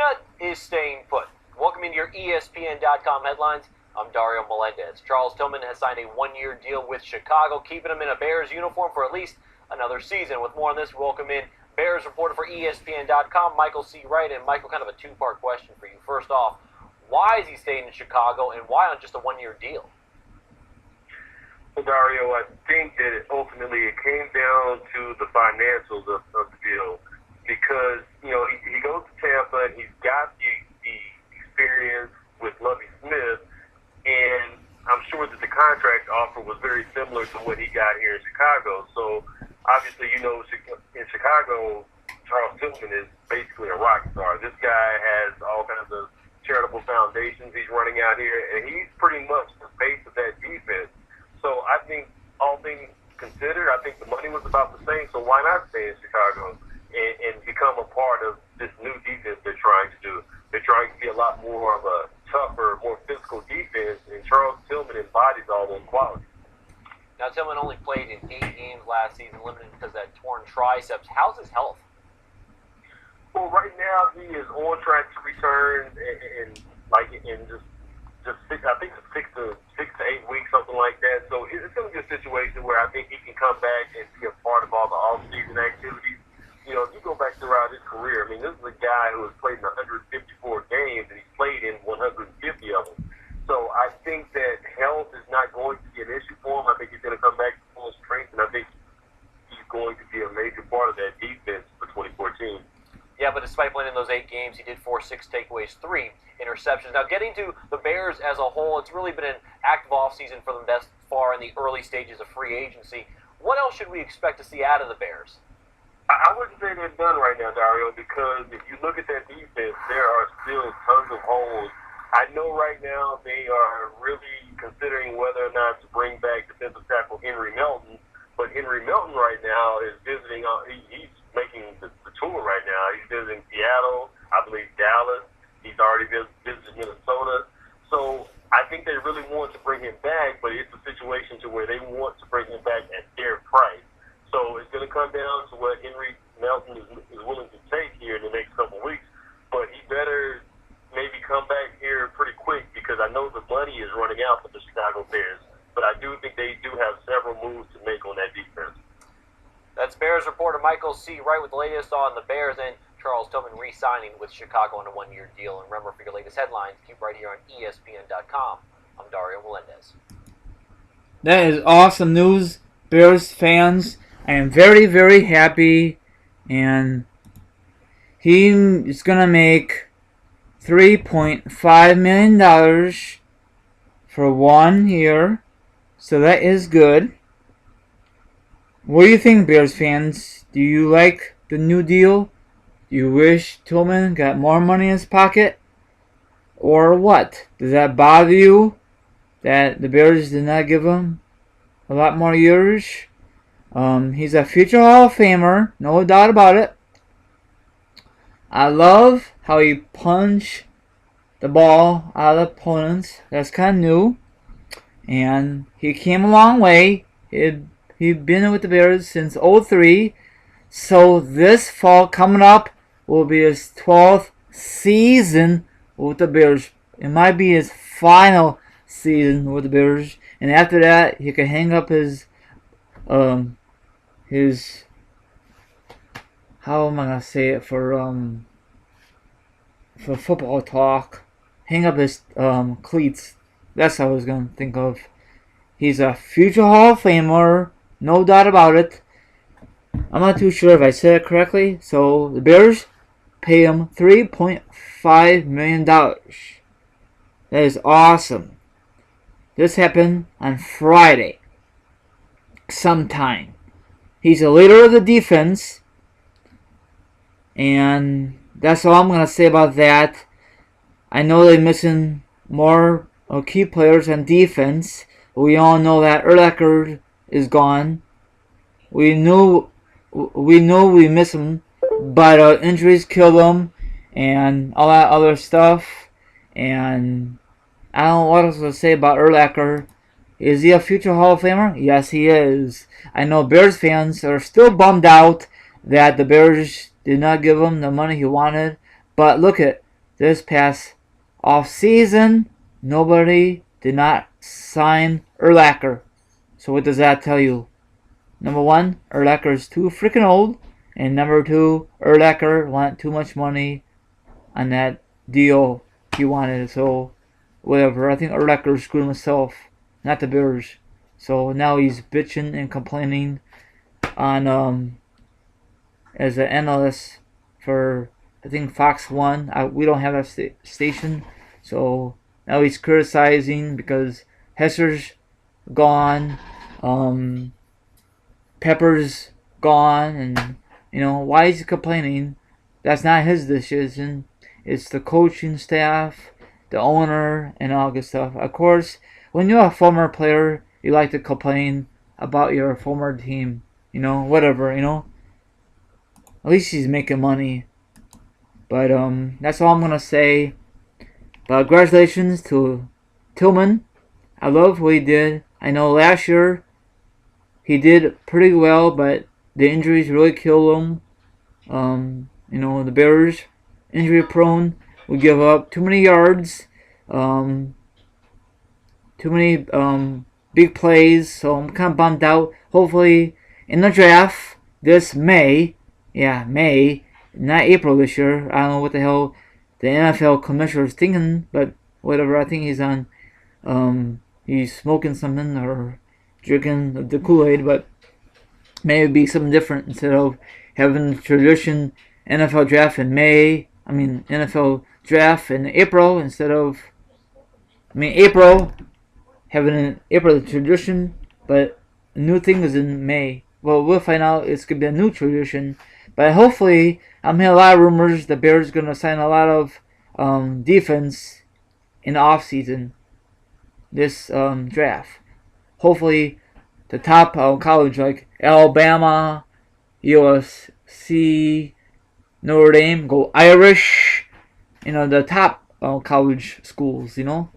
Peanut is staying put. Welcome into your ESPN.com headlines. I'm Dario Melendez. Charles Tillman has signed a one-year deal with Chicago, keeping him in a Bears uniform for at least another season. With more on this, welcome in Bears reporter for ESPN.com, Michael C. Wright. And Michael, kind of a two-part question for you. First off, why is he staying in Chicago, and why on just a one-year deal? Well, Dario, I think that ultimately it came down to the financials of the deal. Because, he goes to Tampa and he's got the experience with Lovie Smith, and I'm sure that the contract offer was very similar to what he got here in Chicago. So, obviously, in Chicago, Charles Tillman is basically a rock star. This guy has all kinds of charitable foundations he's running out here, and he's pretty much the face of that defense. So, I think all things considered, I think the money was about the same, so why not stay in Chicago and become a part of this new defense they're trying to do? They're trying to be a lot more of a tougher, more physical defense, and Charles Tillman embodies all those qualities. Now, Tillman only played in 8 games last season, limited because of that torn triceps. How's his health? Well, right now he is on track to return in just I think 6 to 8 weeks, something like that. So it's going to be a situation where I think he can come back and be a part of all the off-season activities. If you go back throughout his career, I mean, this is a guy who has played in 154 games, and he's played in 150 of them. So I think that health is not going to be an issue for him. I think he's going to come back to full strength, and I think he's going to be a major part of that defense for 2014. Yeah, but despite playing in those 8 games, he did force 6 takeaways, 3 interceptions. Now, getting to the Bears as a whole, it's really been an active offseason for them thus far in the early stages of free agency. What else should we expect to see out of the Bears? I wouldn't say they're done right now, Dario, because if you look at that defense, there are still tons of holes. I know right now they are really considering whether or not to bring back defensive tackle Henry Melton, but Henry Melton right now is visiting, he's making the tour right now. He's visiting Seattle, I believe Dallas. He's already visited Minnesota. So I think they really want to bring him back, but it's a situation to where they want to bring him back at their price. So it's going to come down to what Henry Melton is willing to take here in the next couple of weeks. But he better maybe come back here pretty quick, because I know the money is running out for the Chicago Bears. But I do think they do have several moves to make on that defense. That's Bears reporter Michael C. Wright with the latest on the Bears and Charles Tillman re-signing with Chicago on a one-year deal. And remember, for your latest headlines, keep right here on ESPN.com. I'm Dario Melendez. That is awesome news, Bears fans. I am very, very happy, and he is going to make $3.5 million for 1 year, so that is good. What do you think, Bears fans? Do you like the new deal? Do you wish Tillman got more money in his pocket? Or what? Does that bother you that the Bears did not give him a lot more years? He's a future Hall of Famer, no doubt about it. I love how he punched the ball out of opponents. That's kind of new. And he came a long way. He'd been with the Bears since '03. So this fall coming up will be his 12th season with the Bears. It might be his final season with the Bears. And after that, he can hang up his how am I gonna say it for football talk? Hang up his cleats. That's what I was gonna think of. He's a future Hall of Famer, no doubt about it. I'm not too sure if I said it correctly. So the Bears pay him $3.5 million. That is awesome. This happened on Friday. Sometime. He's a leader of the defense, and that's all I'm going to say about that. I know they're missing more key players on defense. We all know that Urlacher is gone. We knew we miss him, but injuries killed him and all that other stuff. And I don't know what else to say about Urlacher. Is he a future Hall of Famer? Yes, he is. I know Bears fans are still bummed out that the Bears did not give him the money he wanted. But look at this past off season, nobody did not sign Urlacher. So what does that tell you? Number one, Urlacher is too freaking old, and number two, Urlacher wanted too much money on that deal he wanted. So whatever. I think Urlacher screwed himself, not the Bears. So now he's bitching and complaining on as an analyst for I think Fox One. We don't have that station, so now he's criticizing because Hesser's gone, Pepper's gone, and why is he complaining? That's not his decision. It's the coaching staff, the owner, and all good stuff. Of course, when you're a former player, you like to complain about your former team. Whatever. At least he's making money. But that's all I'm gonna say. But congratulations to Tillman. I love what he did. I know last year he did pretty well, but the injuries really killed him. The Bears, injury prone, would give up too many yards, too many big plays. So I'm kind of bummed out. Hopefully in the draft this May, May, not April this year. I don't know what the hell the NFL commissioner is thinking, but whatever. I think he's on, he's smoking something or drinking the Kool-Aid, but maybe be something different instead of having the tradition NFL draft in May. NFL draft in April instead of, April, having an April tradition, but a new thing is in May. Well, we'll find out. It's going to be a new tradition. But hopefully, I'm hearing a lot of rumors the Bears are going to sign a lot of defense in the offseason, this draft. Hopefully, the top college like Alabama, USC, Notre Dame, go Irish. The top college schools, the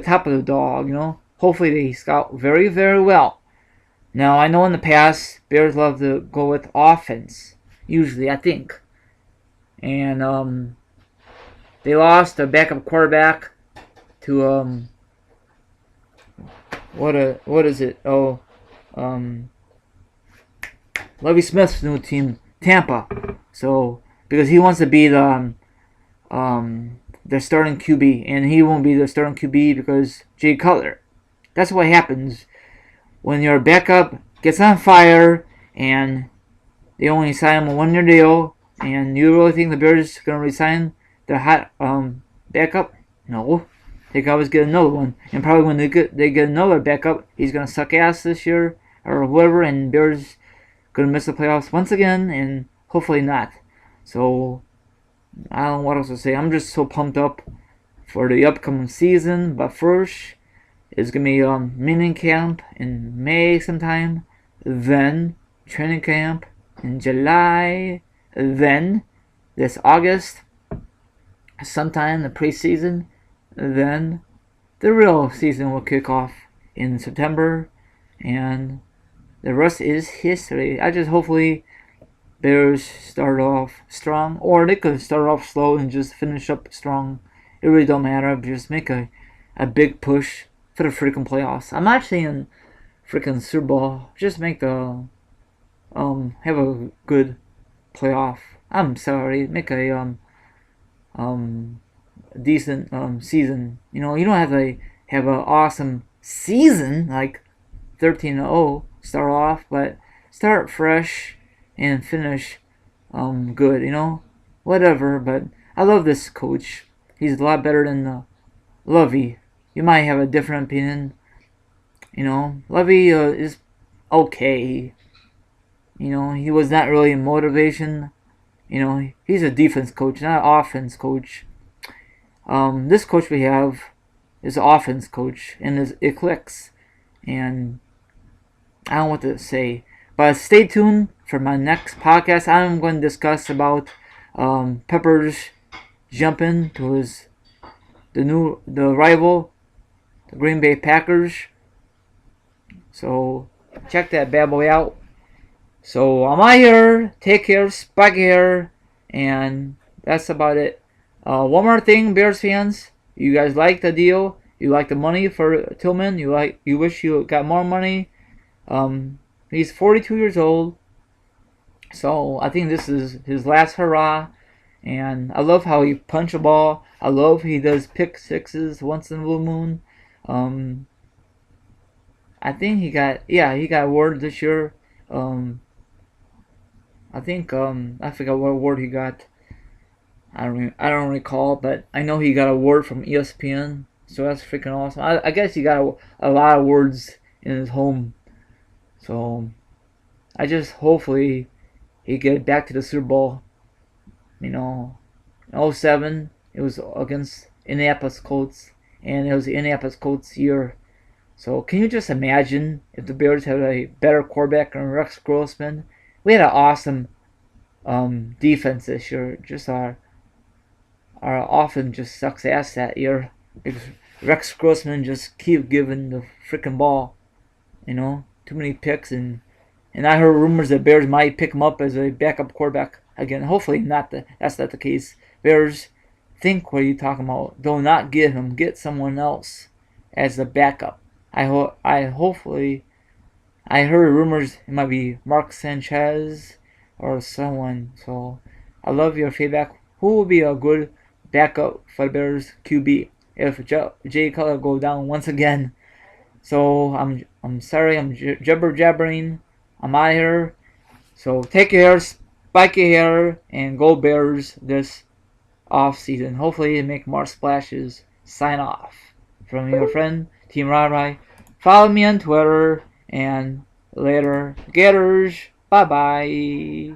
top of the dog, Hopefully they scout very, very well. Now, I know in the past, Bears love to go with offense, usually, I think. And they lost a backup quarterback to, what is it? Lovie Smith's new team, Tampa. So, because he wants to be the starting QB, and he won't be the starting QB because Jay Cutler. That's what happens when your backup gets on fire and they only sign him a 1-year deal. And you really think the Bears are gonna resign their hot backup? No, they can always get another one. And probably when they get another backup, he's gonna suck ass this year or whatever, and Bears gonna miss the playoffs once again, and hopefully not. So I don't know what else to say. I'm just so pumped up for the upcoming season. But first, it's gonna be mini camp in May sometime. Then training camp in July. Then this August, sometime the preseason. Then the real season will kick off in September, and the rest is history. I just hopefully Bears start off strong, or they could start off slow and just finish up strong. It really don't matter. Just make a big push for the freaking playoffs. I'm not saying freaking Super Bowl. Just make the have a good playoff. I'm sorry, make a decent season. You don't have to have an awesome season like 13-0 start off, but start fresh and finish good. Whatever. But I love this coach. He's a lot better than Lovey. You might have a different opinion. Lovey is okay. He was not really a motivation. He's a defense coach, not an offense coach. This coach we have is an offense coach, and it clicks. And I don't know what to say. But stay tuned for my next podcast. I'm going to discuss about Peppers jumping to the rival, the Green Bay Packers. So check that bad boy out. So I'm out here. Take care. Spike here. And that's about it. One more thing, Bears fans. You guys like the deal? You like the money for Tillman? You wish you got more money? He's 42 years old, so I think this is his last hurrah. And I love how he punch a ball. I love he does pick sixes once in a blue moon. Um, I think he got award this year. Um, I forgot what award he got. I don't recall, but I know he got an award from ESPN. So that's freaking awesome. I guess he got a lot of awards in his home. So I just hopefully he get back to the Super Bowl. You know, in '07 it was against Indianapolis Colts, and it was the Indianapolis Colts year. So can you just imagine if the Bears had a better quarterback than Rex Grossman? We had an awesome defense this year. Just our offense just sucks ass that year. Rex Grossman just keep giving the freaking ball. Too many picks, and I heard rumors that Bears might pick him up as a backup quarterback again. Hopefully not. That's not the case. Bears, think what are you talking about? Do not get him. Get someone else as the backup. I heard rumors it might be Mark Sanchez or someone. So I love your feedback. Who will be a good backup for the Bears QB if Jay Cutler go down once again? So I'm sorry, I'm jabber jabbering. I'm out of here. So take care, spike your hair, and go Bears this off season. Hopefully make more splashes. Sign off from your friend Team Rai. Follow me on Twitter and later Gators. Bye bye.